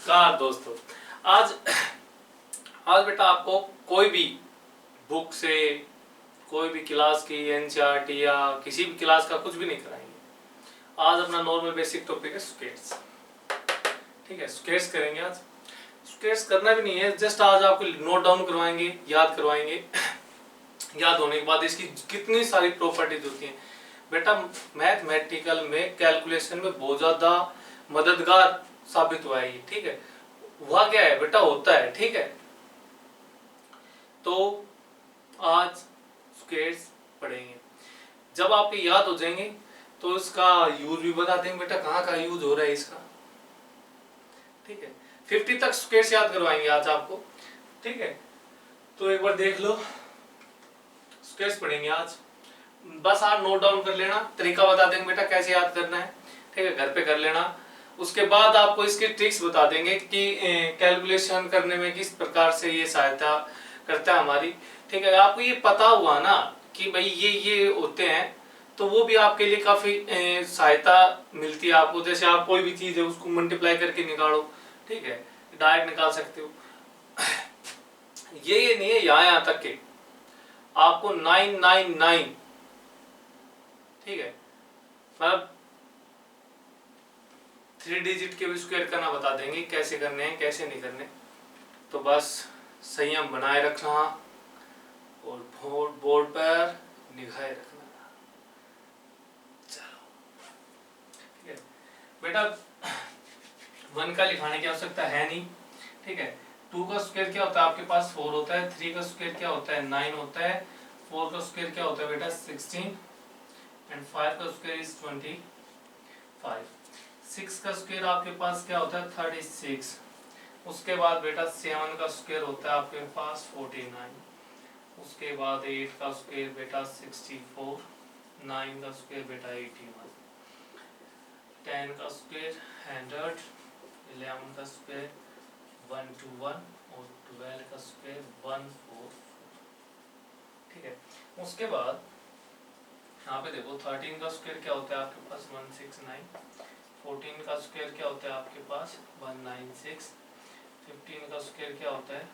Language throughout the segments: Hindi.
नमस्कार दोस्तों। आज आज बेटा आपको कोई भी बुक से कोई भी क्लास की एनसीईआरटी या किसी भी क्लास का कुछ भी नहीं कराएंगे। आज अपना नॉर्मल बेसिक टॉपिक है स्केट्स। ठीक है, स्केट्स करेंगे आज। स्केट्स करना भी नहीं है, जस्ट आज आपको नोट डाउन करवाएंगे, याद करवाएंगे। याद होने के बाद इसकी कितनी सारी प्रॉपर्टीज होती हैं बेटा, मैथमेटिकल में कैलकुलेशन में बहुत ज्यादा मददगार साबित हुआ है ये। ठीक है, हुआ क्या है बेटा, होता है। ठीक है, तो आज स्क्वेयर्स पढ़ेंगे। जब आपके याद हो जाएंगे तो इसका यूज भी बता देंगे बेटा, कहाँ का यूज हो रहा है इसका। ठीक है, 50 तक स्क्वेयर्स याद करवाएंगे आज आपको। ठीक है, तो एक बार देख लो, स्क्वेयर्स पढ़ेंगे आज। बस आप नोट डाउन कर लेना, तरीका बता देंगे बेटा कैसे याद करना है। ठीक है, घर पे कर लेना। उसके बाद आपको इसके ट्रिक्स बता देंगे कि कैलकुलेशन करने में किस प्रकार से ये सहायता करता है हमारी। ठीक है, आपको ये पता हुआ ना कि भाई ये होते हैं, तो वो भी आपके लिए काफी सहायता मिलती है आपको। जैसे आप कोई भी चीज है उसको मल्टीप्लाई करके निकालो, ठीक है, डायरेक्ट निकाल सकते हो। ये नहीं है यहाँ तक के आपको 999, ठीक है, मतलब 3 डिजिट के भी स्क्वायर करना बता देंगे, कैसे करने हैं कैसे नहीं करने। तो बस संयम बनाए रखना और बोर्ड पर निगाह रखना। चलो ठीक है बेटा, 1 का लिखाने की आवश्यकता है नहीं। ठीक है, 2 का स्क्वायर क्या होता है आपके पास, 4 होता है। 3 का स्क्वायर क्या होता है, 9 होता है। 4 का स्क्वायर क्या होता है बेटा, 16। एंड 5 का स्क्वायर इज 25। 6 का स्क्वायर आपके पास क्या होता है, 36। उसके बाद बेटा 7 का स्क्वायर होता है आपके पास 49। उसके बाद 8 का स्क्वायर बेटा 64। 9 का स्क्वायर बेटा 81। 10 का स्क्वायर 100। 11 का स्क्वायर 121 और 12 का स्क्वायर 144। ठीक है, उसके बाद यहाँ पे देखो 13 का स्क्वायर क्या होता है आपके पास 169। 14 का स्क्वायर क्या होता है आपके पास 196। 15 का स्क्वायर क्या होता है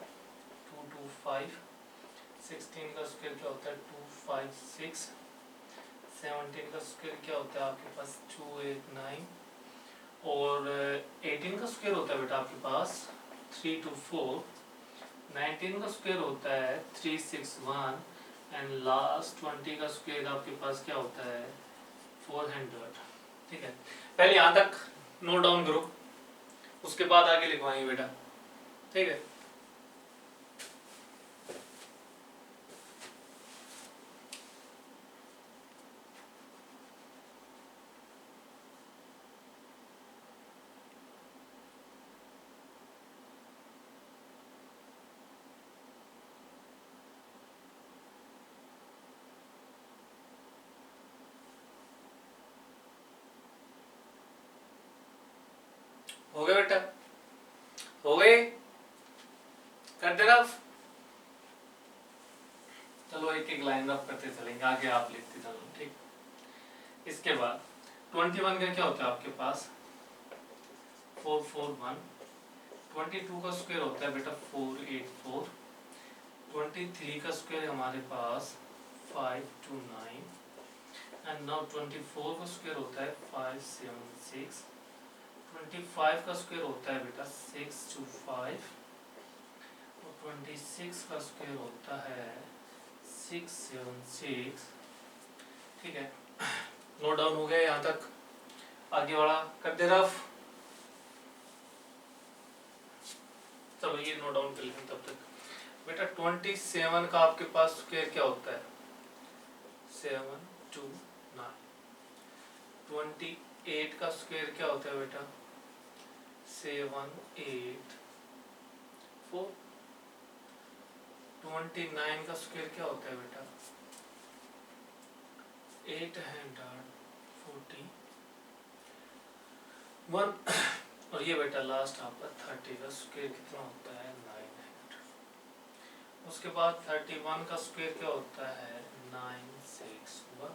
225। 16 का स्क्वायर क्या होता है 256। 17 का स्क्वायर क्या होता है आपके पास 289। और 18 का स्क्वायर होता है बेटा आपके पास 324। 19 का स्क्वायर होता है 361। एंड लास्ट 20 का स्क्वायर आपके पास क्या होता है 400। ठीक है, पहले यहाँ तक नोट डाउन करो, उसके बाद आगे लिखवाएंगे बेटा। ठीक है, हो गए बेटा, हो गए, कर दे रफ। चलो एक एक लाइन रफ करते चलेंगे, आगे आप लिखते चलो। ठीक, इसके बाद 21 का क्या होता है आपके पास 441। 22 का स्क्वायर होता है बेटा 484। 23 का स्क्वायर हमारे पास 529। एंड नाउ 24 का स्क्वायर होता है 576। 25 का स्क्वायर होता है बेटा 625। और 26 का स्क्वायर होता है 676। ठीक है, नोट डाउन हो गया यहाँ तक, आगे वाला कर दे रफ। चलो ये नोट डाउन कर लेंगे तब तक बेटा। 27 का आपके पास स्क्वायर क्या होता है 729। 28 का स्क्वायर क्या होता है बेटा 784। 29 का स्क्वायर क्या होता है बेटा 841। और ये बेटा लास्ट आपका 30 का स्क्वायर कितना होता है 900। उसके बाद 31 का स्क्वायर क्या होता है 961।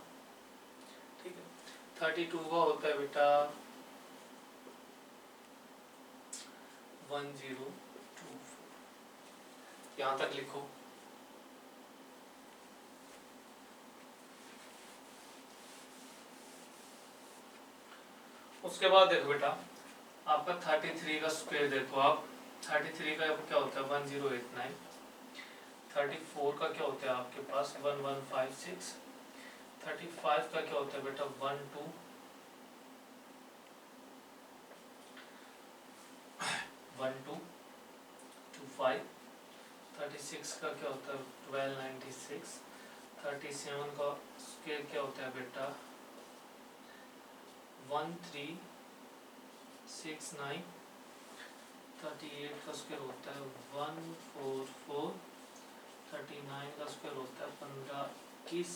ठीक है, 32 का होता है बेटा 1024, यहाँ तक लिखो। उसके बाद देखो बेटा आपका 33 का स्क्वायर देखो आप, 33 का क्या होता है 1089, 34 का क्या होता है आपके पास 1156, 35 का क्या होता है बेटा 1225, 36 का क्या होता है 1296, 37 का स्क्वायर क्या होता है बेटा 1369, 38 का स्क्वायर होता है 144, 39 का स्क्वायर होता है 1521,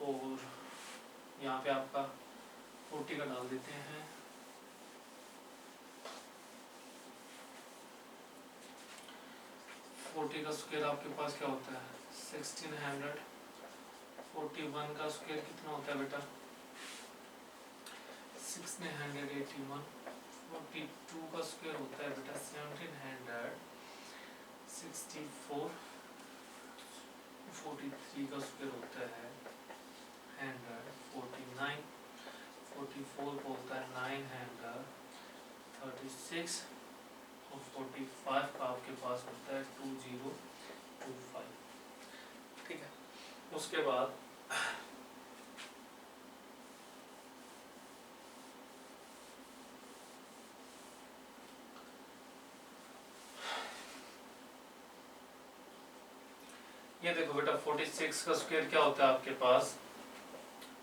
और यहाँ पे आपका 40 का डाल देते हैं, का स्क्वायर आपके पास क्या होता है 1600, 41 का स्क्वायर कितना होता है बेटा 1681, 42 का स्क्वायर होता है बेटा 1764, 43 का स्क्वायर होता है 149, 44 का होता है 936, और 45 का आपके पास होता है 2025। ठीक है, उसके बाद ये देखो बेटा 46 का स्क्वायर क्या होता है आपके पास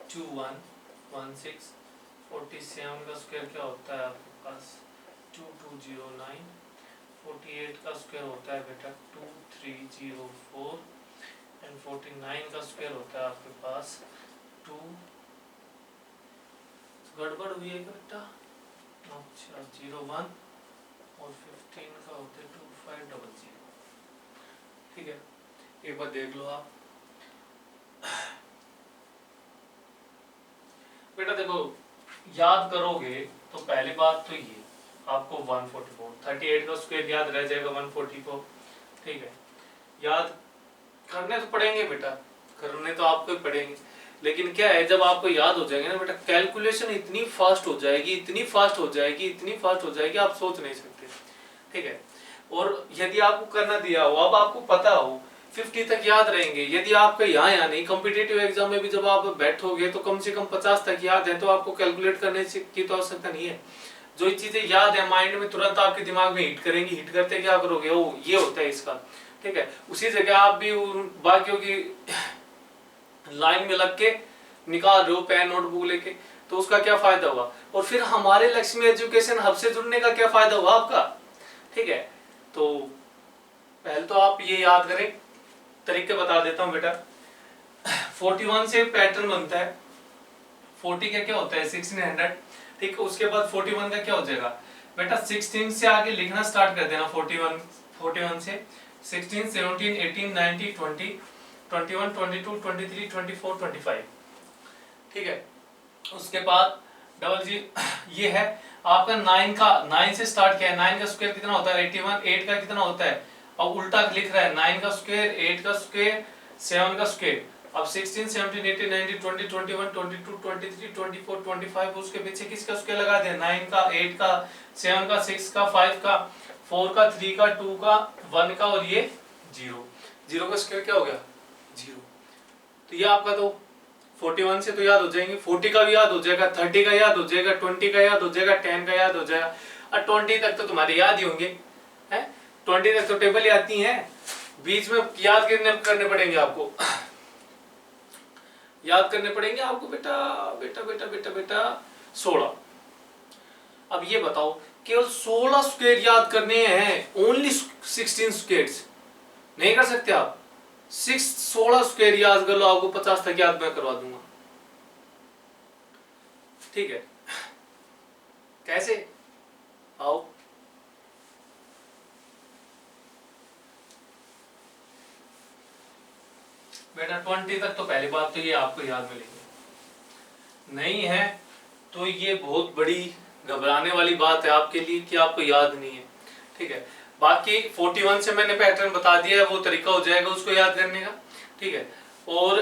2116, 47 का स्क्वायर क्या होता है आपके पास 2209, 48 का स्क्वायर होता है बेटा 2304, एंड 49 का स्क्वायर होता है आपके पास 2, गड़बड़ हुई है बेटा, अच्छा 01, और 15 का होता है 2500। ठीक है, एक बार देख लो आप बेटा, देखो याद करोगे तो पहली बात तो ये आपको 144, 38 का स्क्वायर याद रह जाएगा 144। ठीक है, याद करने तो पड़ेंगे बेटा, करने तो आपको ही पड़ेंगे, लेकिन क्या है जब आपको याद हो जाएंगे ना बेटा, कैलकुलेशन इतनी फास्ट हो जाएगी, इतनी फास्ट हो जाएगी, इतनी फास्ट हो जाएगी, आप सोच नहीं सकते। ठीक है, और यदि आपको करना दिया हो, अब आपको पता हो 50 तक याद रहेंगे, यदि आपका यहाँ नहीं, कॉम्पिटिटिव एग्जाम में भी जब आप बैठोगे तो कम से कम 50 तक याद है, तो आपको कैलकुलेट करने की तो आवश्यकता नहीं है। जो चीजें याद है माइंड में तुरंत आपके दिमाग में हिट करेंगी, हिट करते क्या करोगे, ओ ये होता है इसका। ठीक है, उसी जगह आप भी बाकियों की लाइन में लग के निकाल रहे हो पेन नोटबुक लेके, तो उसका क्या फायदा हुआ, और फिर हमारे लक्ष्मी एजुकेशन हब से जुड़ने का क्या फायदा हुआ आपका। ठीक है, तो पहले तो आप ये याद करें, तरीके बता देता हूं बेटा। 41 से पैटर्न बनता है, 40 का क्या होता है 1600। ठीक है, उसके बाद 41 का क्या हो जाएगा बेटा, 16 से आगे लिखना स्टार्ट कर देना। 41 से 16, 17, 18, 19, 20, 21, 22, 23, 24, 25। ठीक है, उसके बाद डबल जी ये है आपका 9 से स्टार्ट किया है। 9 का स्क्वायर कितना होता है 81, 8 का कितना होता है, अब उल्टा लिख रहा है 9 का स्क्वायर, 8 का स्क्वायर, 7 का स्क्वायर। अब 16, 17, 18, 19, 20, 21, 22, 23, 24, 25, उसके पीछे किसका स्क्वायर लगा दिया, 9 का, 8 का, 7 का, 6 का, 5 का, 4 का, 3 का, 2 का, 1 का, और ये 0 का स्क्वायर क्या हो गया 0। तो ये आपका तो 41 से तो याद हो जाएंगे, 40 का भी याद हो जाएगा, 30 का याद हो जाएगा, 20 का याद हो जाएगा, 10 का याद हो जाएगा, और 20 तक तो तुम्हारे याद ही होंगे हैं। 20 तक तो टेबल ही आती हैं, बीच में याद करने पड़ेंगे आपको, याद करने पड़ेंगे आपको बेटा बेटा बेटा बेटा बेटा 16। अब ये बताओ केवल 16 स्क्वायर याद करने हैं, ओनली 16 स्क्वायर्स नहीं कर सकते आप, 16 स्क्वायर याद कर लो, आपको 50 तक याद मैं करवा दूंगा। ठीक है, कैसे, आओ बेटा 20 तक तो पहली बात तो ये आपको याद मिलेंगे, नहीं है तो ये बहुत बड़ी घबराने वाली बात है आपके लिए कि आपको याद नहीं है, ठीक है। बाकी 41 से मैंने पैटर्न बता दिया है, वो तरीका हो जाएगा उसको याद करने का, ठीक है। और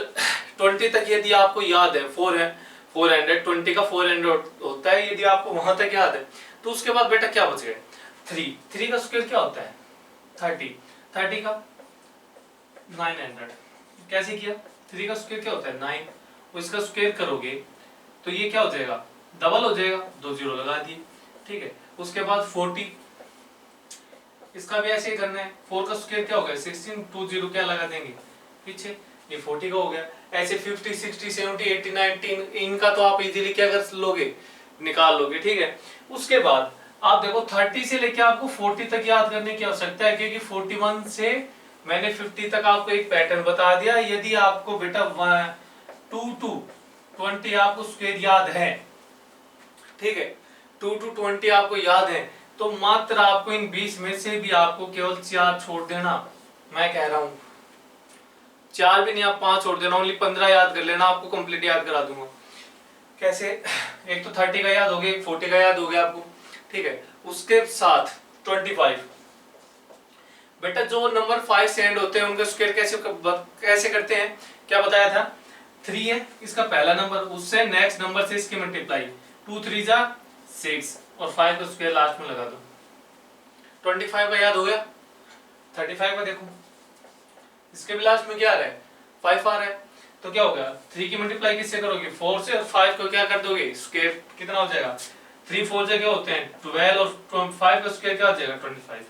20 तक यदि आपको याद है, 400 20 का 400 होता है, यदि आपको वहां तक याद है तो उसके बाद बेटा क्या बच गए 3 का स्क्वायर क्या होता है 30 का 900। कैसे किया, 3 का स्क्वायर क्या होता है 9, और इसका स्क्वायर करोगे तो ये क्या हो जाएगा डबल हो जाएगा, 2 जीरो लगा दिए, ठीक है। उसके बाद 40, इसका भी ऐसे ही करना है, 4 का स्क्वायर क्या होगा 16, 2 जीरो क्या लगा देंगे पीछे, ये 40 का हो गया। ऐसे 50 60 70 80 90 इनका तो आप इजीली क्या कर लोगे निकाल लोगे, ठीक है। उसके बाद आप देखो 30 से लेके आपको 40 तक याद करने की आवश्यकता है, क्योंकि 41 से मैंने 50 तक आपको एक पैटर्न बता दिया। यदि आपको बेटा 2 to 20 आपको स्क्वायर याद है, ठीक है, 2 to 20 आपको याद है, तो मात्र आपको इन 20 में से भी आपको केवल 4 छोड़ देना। मैं कह रहा हूं 4 भी नहीं, आप 5 छोड़ देना, ओनली 15 याद कर लेना, आपको कंप्लीट याद करा दूंगा। कैसे, एक तो 30 का याद हो गया, 40 का याद हो गया आपको, ठीक है। उसके साथ 25, बेटा जो नंबर 5 से एंड होते हैं उनका स्क्वायर कैसे करते हैं, क्या बताया था 3 है इसका पहला नंबर, उससे नेक्स्ट नंबर से इसकी मल्टीप्लाई, 2 3 जा 6 और 5 का स्क्वायर लास्ट में लगा दो। 25 का याद हो गया, 35 का देखो इसके भी लास्ट में क्या आ रहा है 5 आ रहा है, तो क्या होगा 3 की मल्टीप्लाई किससे करोगे 4 से, और 5 को क्या कर दोगे स्क्वायर, कितना हो जाएगा 3 4 से क्या होते हैं 12 और 5 का स्क्वायर क्या हो जाएगा 25,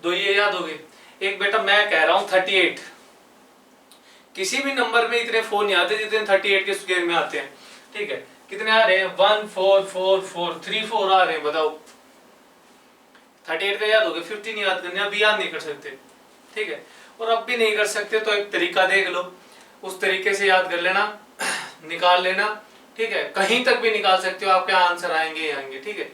दो ये याद हो गए। एक बेटा मैं कह रहा हूं 38, किसी भी नंबर में इतने 4 नहीं आते जितने 38 के स्क्वायर में आते हैं, ठीक है। कितने आ रहे हैं 1 4 4 4 3 4 आ रहे हैं, बताओ 38 का याद हो गया, 15 याद करने अभी याद नहीं कर सकते, ठीक है। और अब भी नहीं कर सकते तो एक तरीका देख लो, उस तरीके से याद कर लेना, निकाल लेना, ठीक है। कहीं तक भी निकाल सकते हो, आपके आंसर आएंगे ही आएंगे, ठीक है।